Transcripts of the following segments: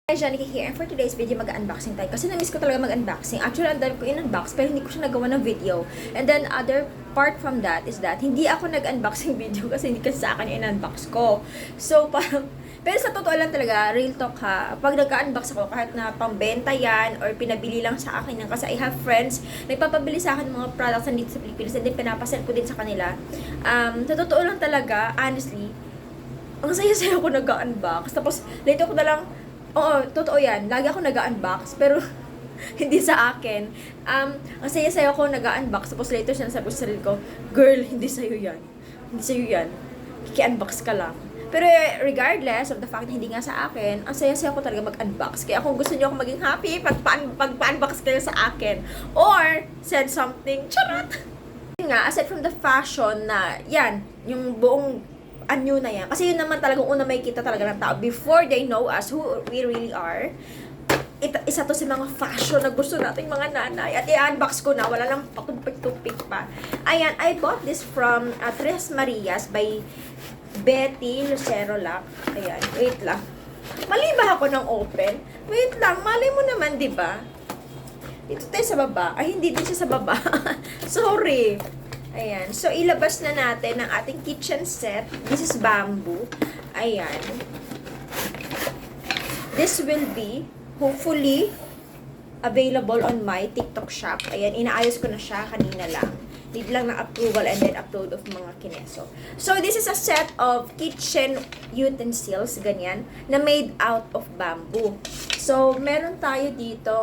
Hi, Janica here, and for today's video, mag-unboxing tayo. Kasi na-miss ko talaga mag-unboxing. Actually, ang dami ko in-unbox, pero hindi ko siya nagawa ng video. And then, other part from that is that, hindi ako nag-unboxing video kasi hindi kasi sa akin yung in-unbox ko. So, parang, pero sa totoo lang talaga, real talk ha, pag nag-unbox ako, kahit na pambenta yan, or pinabili lang sa akin yan, kasi I have friends, nagpapabili sa akin ng mga products nandito sa Pilipinas, and then pinapasend ko din sa kanila. Sa totoo lang talaga, honestly, ang saya-saya ko nag-unbox. Tapos, later ko na lang, oo, totoo yan. Lagi ako nag-unbox, pero hindi sa akin. Ang saya-saya ko nag-unbox, tapos later sinasabi ko sa sarili ko, girl, hindi sa'yo yan. Hindi sa'yo yan. Kiki-unbox ka lang. Pero regardless of the fact na hindi nga sa akin, ang saya-saya ko talaga mag-unbox. Kaya kung gusto niyo ako maging happy, pag-unbox kayo sa akin. Or, send something, charot! Yun nga, aside from the fashion na, yan, yung buong anyo na yan. Kasi yun naman talagang una may kita talaga ng tao before they know us, who we really are. Isa to sa mga fashion na gusto nating mga nanay. At i-unbox ko na, wala lang patumpik-tumpik pa. Ayan, I bought this from Tres Marias by Betty Lucero Lac. Ayan, wait lang. Mali ba ako ng open? Wait lang, mali mo naman, di ba? Dito tayo sa baba. Ay, hindi din siya sa baba. Sorry. Ayan. So, ilabas na natin ang ating kitchen set. This is bamboo. Ayan. This will be, hopefully, available on my TikTok shop. Ayan. Inaayos ko na siya kanina lang. Need lang ng approval and then upload of mga kineso. So, this is a set of kitchen utensils, ganyan, na made out of bamboo. So, meron tayo dito,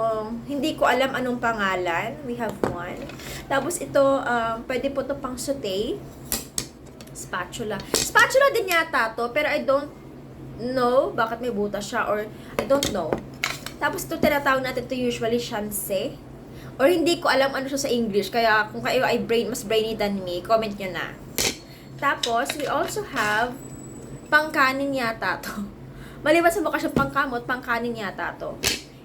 hindi ko alam anong pangalan. We have one. Tapos ito, pwede po ito pang saute. Spatula. Spatula din yata to, pero I don't know bakit may butas siya or I don't know. Tapos ito, tinatawag natin ito usually shanse. Or hindi ko alam ano siya sa English. Kaya kung kayo ay mas brainy than me, comment nyo na. Tapos, we also have pangkanin yata to. Maliban sa mukha siyang pangkamot, pangkanin yata to.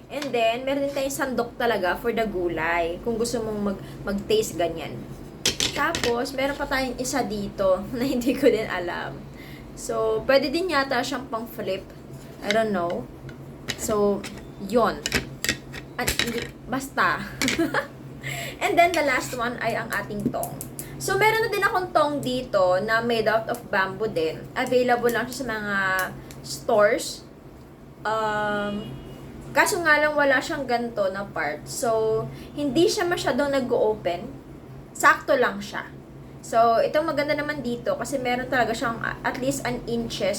And then, meron din tayong sandok talaga for the gulay. Kung gusto mong mag-taste ganyan. Tapos, meron pa tayong isa dito na hindi ko din alam. So, pwede din yata siyang pang-flip. I don't know. So, yon. At basta. And then, the last one ay ang ating tong. So, meron na din akong tong dito na made out of bamboo din. Available lang siya sa mga stores. Kaso nga lang wala siyang ganito na part. So, hindi siya masyadong nag-open. Sakto lang siya. So, itong maganda naman dito kasi meron talaga siyang at least an inch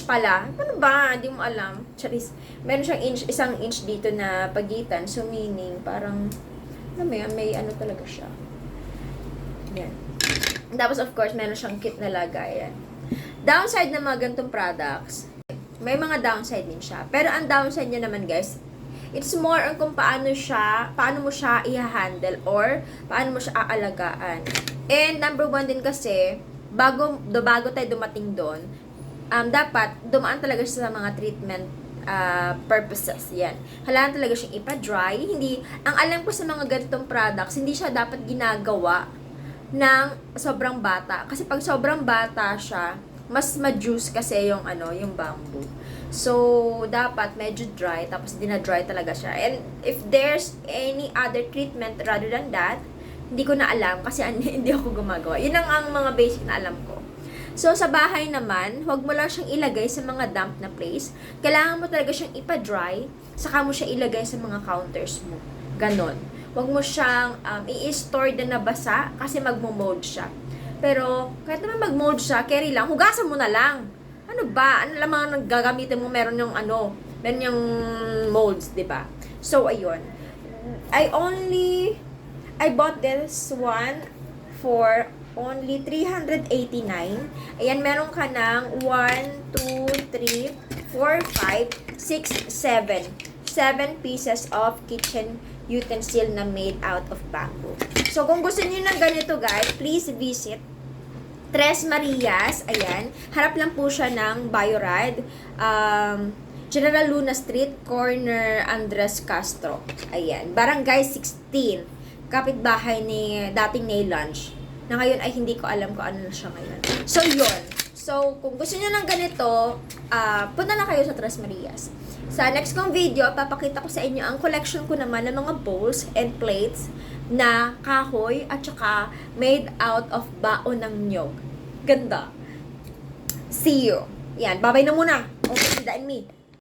pala. Ano ba? Hindi mo alam. Charis. Meron siyang isang inch dito na pagitan. So, meaning, parang, may ano talaga siya. Yan. Tapos, of course, meron siyang kit na lagayan. Downside ng mga ganitong products, may mga downside din siya. Pero ang downside niya naman, guys, it's more on kung paano mo siya i-handle or paano mo siya aalagaan. And number one din kasi, bago tayo dumating doon, dapat dumaan talaga siya sa mga treatment purposes. Yan. Kailangan talaga siyang ipa-dry. Ang alam ko sa mga ganitong products, hindi siya dapat ginagawa ng sobrang bata. Kasi pag sobrang bata siya, mas ma-juice kasi yung bamboo. So, dapat medyo dry, tapos dina-dry talaga siya. And if there's any other treatment rather than that, hindi ko na alam kasi hindi ako gumagawa. Yun ang mga basic na alam ko. So, sa bahay naman, huwag mo lang siyang ilagay sa mga damp na place. Kailangan mo talaga siyang ipa-dry, saka mo siya ilagay sa mga counters mo. Ganon. Huwag mo siyang i-store din na basa kasi magmo-mold siya. Pero, kahit naman mag-mold siya, carry lang, hugasan mo na lang. Ano ba? Ano lang mga gagamitin mo, meron yung molds, diba? So, ayun. I bought this one for only 389. Ayan, meron ka ng 1, 2, 3, 4, 5, 6, 7. 7 pieces of kitchen utensil na made out of bamboo. So, kung gusto niyo ng ganito, guys, please visit Tres Marias. Ayan. Harap lang po siya ng Biorad. General Luna Street, corner Andres Castro. Ayan. Barangay 16. Kapitbahay ni dating Nail Lunch. Na ngayon ay hindi ko alam kung ano na siya ngayon. So, yun. So, kung gusto nyo ng ganito, punta na kayo sa Tres Marias. Sa next kong video, papakita ko sa inyo ang collection ko naman ng mga bowls and plates na kahoy at saka made out of baon ng nyog. Ganda. See you. Yan, babay na muna. Okay, Ida and me.